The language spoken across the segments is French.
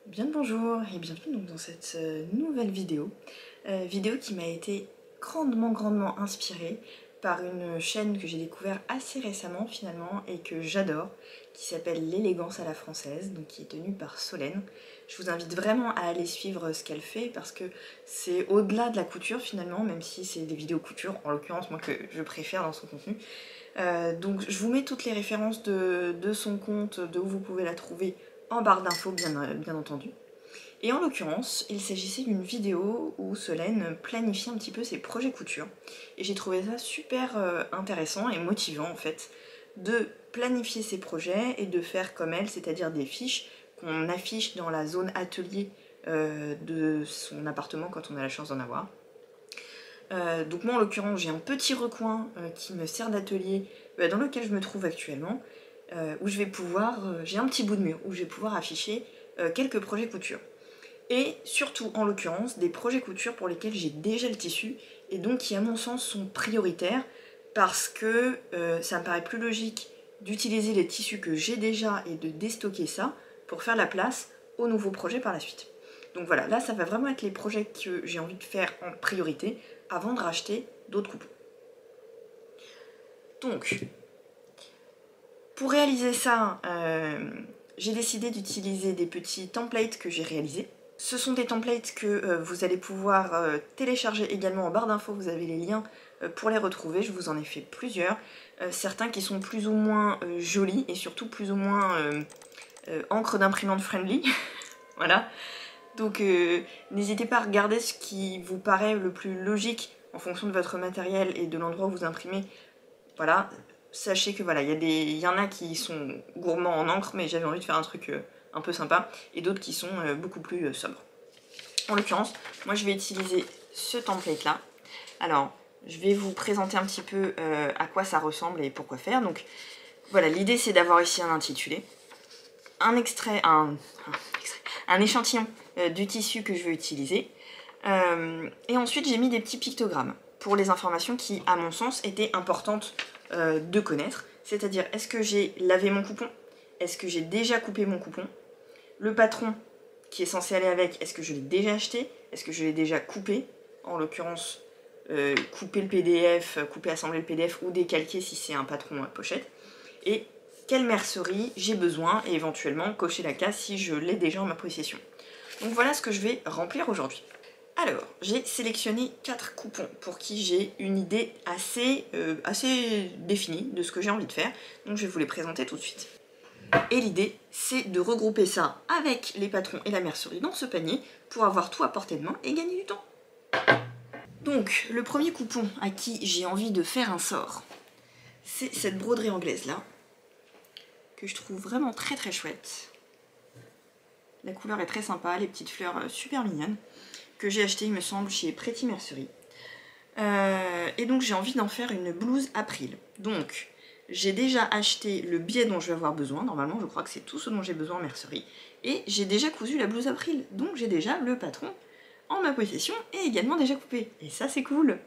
Bien le bonjour et bienvenue donc dans cette nouvelle vidéo. Vidéo qui m'a été grandement inspirée par une chaîne que j'ai découvert assez récemment finalement et que j'adore, qui s'appelle L'élégance à la française, donc qui est tenue par Solène. Je vous invite vraiment à aller suivre ce qu'elle fait parce que c'est au-delà de la couture finalement, même si c'est des vidéos couture, en l'occurrence moi que je préfère dans son contenu. Donc je vous mets toutes les références de son compte, de où vous pouvez la trouver en barre d'infos bien entendu. Et en l'occurrence, il s'agissait d'une vidéo où Solène planifie un petit peu ses projets couture. Et j'ai trouvé ça super intéressant et motivant en fait, de planifier ses projets et de faire comme elle, c'est-à-dire des fiches qu'on affiche dans la zone atelier de son appartement quand on a la chance d'en avoir. Donc moi en l'occurrence j'ai un petit recoin qui me sert d'atelier dans lequel je me trouve actuellement, où je vais pouvoir, j'ai un petit bout de mur où je vais pouvoir afficher quelques projets couture. Et surtout en l'occurrence des projets couture pour lesquels j'ai déjà le tissu et donc qui à mon sens sont prioritaires parce que ça me paraît plus logique d'utiliser les tissus que j'ai déjà et de déstocker ça pour faire la place aux nouveaux projets par la suite. Donc voilà, là ça va vraiment être les projets que j'ai envie de faire en priorité avant de racheter d'autres coupons. Donc, pour réaliser ça, j'ai décidé d'utiliser des petits templates que j'ai réalisés. Ce sont des templates que vous allez pouvoir télécharger également en barre d'infos, vous avez les liens pour les retrouver, je vous en ai fait plusieurs. Certains qui sont plus ou moins jolis et surtout plus ou moins encre d'imprimante friendly. Voilà. Donc n'hésitez pas à regarder ce qui vous paraît le plus logique en fonction de votre matériel et de l'endroit où vous imprimez. Voilà, sachez que voilà, il y en a qui sont gourmands en encre, mais j'avais envie de faire un truc un peu sympa, et d'autres qui sont beaucoup plus sobres. En l'occurrence, moi je vais utiliser ce template là. Alors, je vais vous présenter un petit peu à quoi ça ressemble et pourquoi faire. Donc voilà, l'idée c'est d'avoir ici un intitulé, un échantillon du tissu que je veux utiliser, et ensuite j'ai mis des petits pictogrammes pour les informations qui, à mon sens, étaient importantes de connaître. C'est-à-dire, est-ce que j'ai lavé mon coupon? Est-ce que j'ai déjà coupé mon coupon? Le patron qui est censé aller avec, est-ce que je l'ai déjà acheté? Est-ce que je l'ai déjà coupé? En l'occurrence, couper le PDF, couper, assembler le PDF ou décalquer si c'est un patron à pochette. Et quelle mercerie j'ai besoin et éventuellement cocher la case si je l'ai déjà en ma possession. Donc voilà ce que je vais remplir aujourd'hui. Alors, j'ai sélectionné 4 coupons pour qui j'ai une idée assez définie de ce que j'ai envie de faire, donc je vais vous les présenter tout de suite. Et l'idée, c'est de regrouper ça avec les patrons et la mercerie dans ce panier pour avoir tout à portée de main et gagner du temps. Donc, le premier coupon à qui j'ai envie de faire un sort, c'est cette broderie anglaise là, que je trouve vraiment très chouette. La couleur est très sympa, les petites fleurs super mignonnes, que j'ai acheté il me semble chez Pretty Mercery. Et donc j'ai envie d'en faire une blouse April. Donc j'ai déjà acheté le biais dont je vais avoir besoin, normalement je crois que c'est tout ce dont j'ai besoin en mercerie, et j'ai déjà cousu la blouse April, donc j'ai déjà le patron en ma possession et également déjà coupé, et ça c'est cool.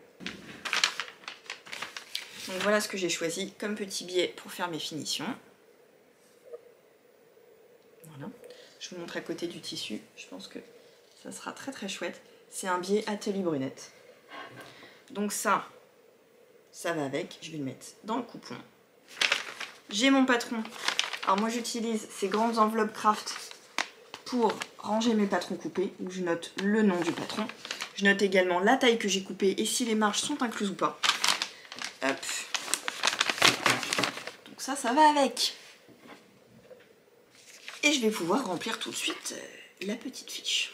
Donc voilà ce que j'ai choisi comme petit biais pour faire mes finitions. Voilà, je vous montre à côté du tissu, je pense que ça sera très chouette. C'est un biais Atelier Brunette. Donc ça va avec, je vais le mettre dans le coupon. J'ai mon patron. Alors moi j'utilise ces grandes enveloppes craft pour ranger mes patrons coupés, où je note le nom du patron. Je note également la taille que j'ai coupée et si les marges sont incluses ou pas. Hop. Donc ça va avec. Et je vais pouvoir remplir tout de suite la petite fiche.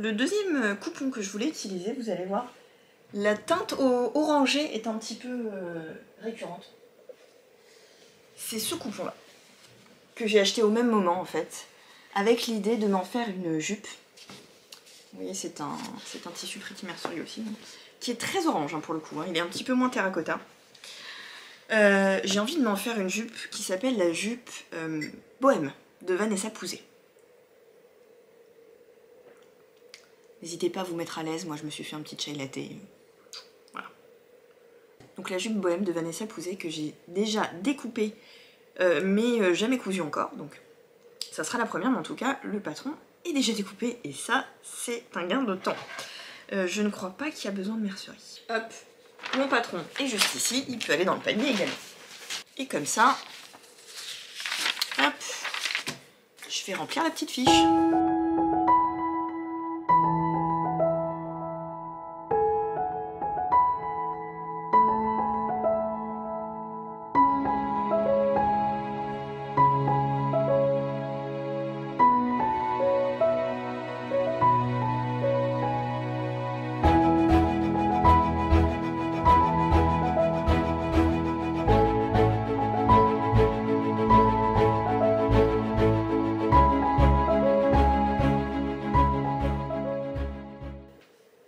le deuxième coupon que je voulais utiliser, vous allez voir, la teinte orangée est un petit peu récurrente. C'est ce coupon-là, que j'ai acheté au même moment en fait, avec l'idée de m'en faire une jupe. Vous voyez, c'est un tissu Pretty Mercerie aussi, qui est très orange hein, pour le coup, hein. Il est un petit peu moins terracotta. J'ai envie de m'en faire une jupe qui s'appelle la jupe Bohème de Vanessa Pouzet. N'hésitez pas à vous mettre à l'aise, moi je me suis fait un petit chai latte. Voilà. Donc la jupe Bohème de Vanessa Pouzet que j'ai déjà découpée mais jamais cousue encore. Donc ça sera la première, mais en tout cas le patron est déjà découpé et ça c'est un gain de temps. Je ne crois pas qu'il y a besoin de mercerie. Hop, mon patron est juste ici, il peut aller dans le panier également. Et comme ça, hop, je vais remplir la petite fiche.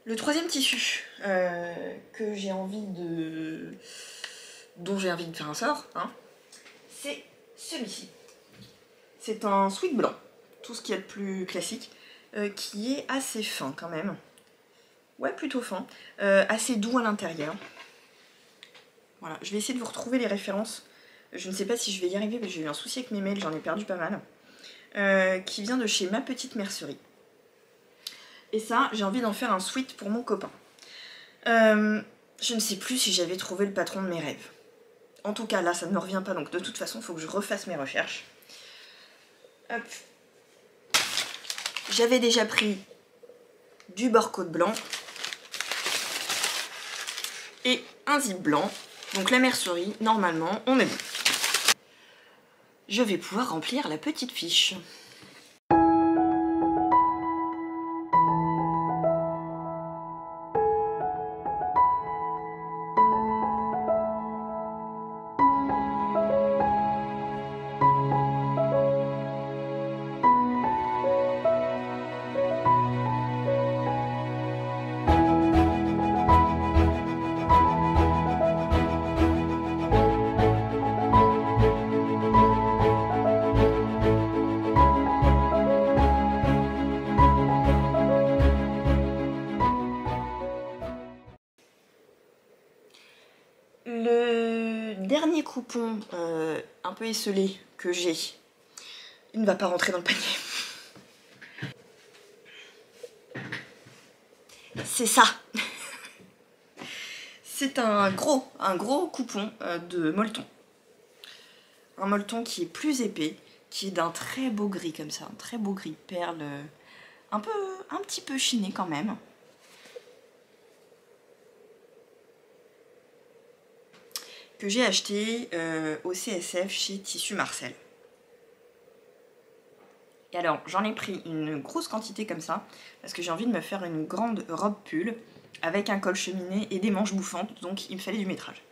Le troisième tissu que j'ai envie de... dont j'ai envie de faire un sort, hein, c'est celui-ci. C'est un sweat blanc, tout ce qu'il y a de plus classique, qui est assez fin quand même. Ouais, plutôt fin, assez doux à l'intérieur. Voilà, je vais essayer de vous retrouver les références. Je ne sais pas si je vais y arriver, mais j'ai eu un souci avec mes mails, j'en ai perdu pas mal. Qui vient de chez Ma Petite Mercerie. Et ça, j'ai envie d'en faire un sweat pour mon copain. Je ne sais plus si j'avais trouvé le patron de mes rêves. En tout cas, là, ça ne me revient pas, donc de toute façon, il faut que je refasse mes recherches. Hop. J'avais déjà pris du barcode blanc et un zip blanc. Donc la mercerie, normalement, on est bon. Je vais pouvoir remplir la petite fiche. Le dernier coupon un peu esselé que j'ai, il ne va pas rentrer dans le panier. C'est ça. C'est un gros coupon de molleton. Un molleton qui est plus épais, qui est d'un très beau gris comme ça, un très beau gris perle, un petit peu chiné quand même. Que j'ai acheté au CSF chez Tissu Marcel. Et alors, j'en ai pris une grosse quantité comme ça, parce que j'ai envie de me faire une grande robe pull, avec un col cheminé et des manches bouffantes, donc il me fallait du métrage.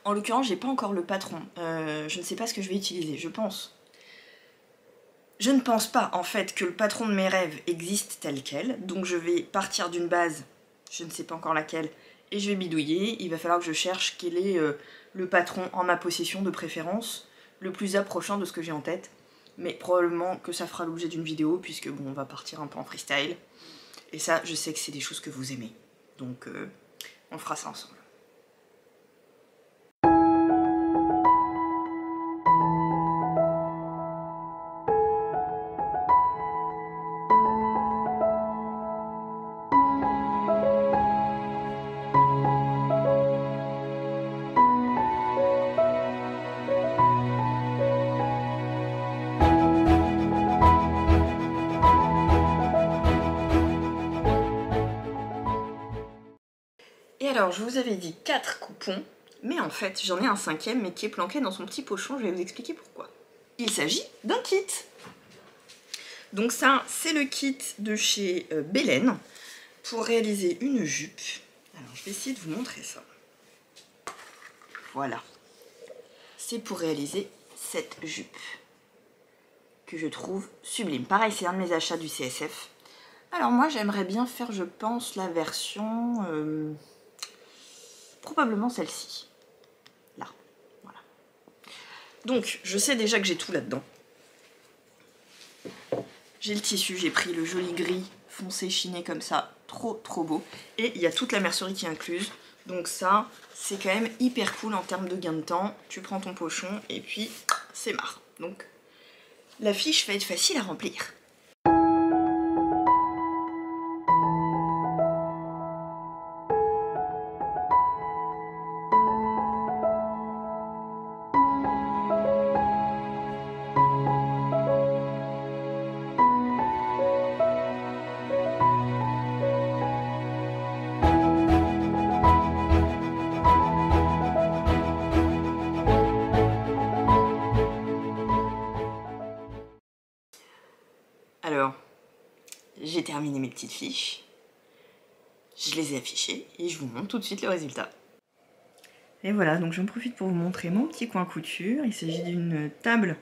En l'occurrence, j'ai pas encore le patron, je ne sais pas ce que je vais utiliser, je pense. Je ne pense pas, en fait, que le patron de mes rêves existe tel quel, donc je vais partir d'une base, je ne sais pas encore laquelle, et je vais bidouiller. Il va falloir que je cherche quel est le patron en ma possession de préférence, le plus approchant de ce que j'ai en tête. Mais probablement que ça fera l'objet d'une vidéo, puisque bon, on va partir un peu en freestyle. Et ça, je sais que c'est des choses que vous aimez. Donc, on fera ça ensemble. Et alors, je vous avais dit 4 coupons, mais en fait, j'en ai un 5e, mais qui est planqué dans son petit pochon, je vais vous expliquer pourquoi. Il s'agit d'un kit. Donc ça, c'est le kit de chez Belen pour réaliser une jupe. Alors, je vais essayer de vous montrer ça. Voilà. C'est pour réaliser cette jupe que je trouve sublime. Pareil, c'est un de mes achats du CSF. Alors moi, j'aimerais bien faire, je pense, la version... probablement celle-ci. Là. Voilà. Donc, je sais déjà que j'ai tout là-dedans. J'ai le tissu, j'ai pris le joli gris foncé chiné comme ça, trop beau. Et il y a toute la mercerie qui est incluse. Donc ça, c'est quand même hyper cool en termes de gain de temps. Tu prends ton pochon et puis c'est marre. Donc la fiche va être facile à remplir. Alors, j'ai terminé mes petites fiches, je les ai affichées et je vous montre tout de suite le résultat. Et voilà, donc j'en profite pour vous montrer mon petit coin couture. Il s'agit d'une table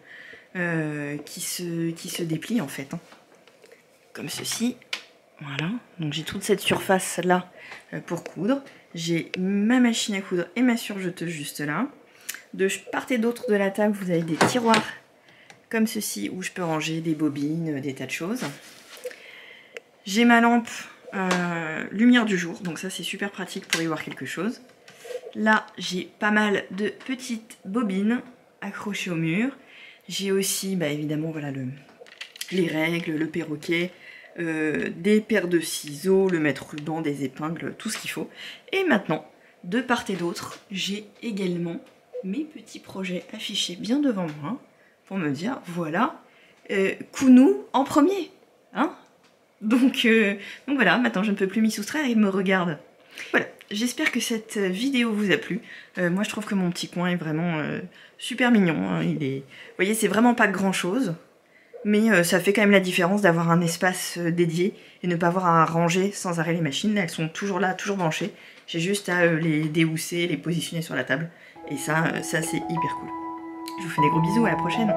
qui se déplie en fait, hein. Comme ceci. Voilà, donc j'ai toute cette surface là pour coudre. J'ai ma machine à coudre et ma surjeteuse juste là. De part et d'autre de la table, vous avez des tiroirs comme ceci où je peux ranger des bobines, des tas de choses. J'ai ma lampe lumière du jour, donc ça c'est super pratique pour y voir quelque chose. Là j'ai pas mal de petites bobines accrochées au mur. J'ai aussi évidemment voilà, les règles, le perroquet, des paires de ciseaux, le mètre-ruban, des épingles, tout ce qu'il faut. Et maintenant, de part et d'autre, j'ai également mes petits projets affichés bien devant moi pour me dire, voilà, Kounou en premier, hein. Donc voilà, maintenant je ne peux plus m'y soustraire et il me regarde. Voilà, j'espère que cette vidéo vous a plu. Moi je trouve que mon petit coin est vraiment super mignon, hein. Vous voyez, c'est vraiment pas grand chose. Mais ça fait quand même la différence d'avoir un espace dédié et ne pas avoir à ranger sans arrêt les machines. Elles sont toujours là, toujours branchées. J'ai juste à les déhousser, les positionner sur la table. Et ça c'est hyper cool. Je vous fais des gros bisous, à la prochaine.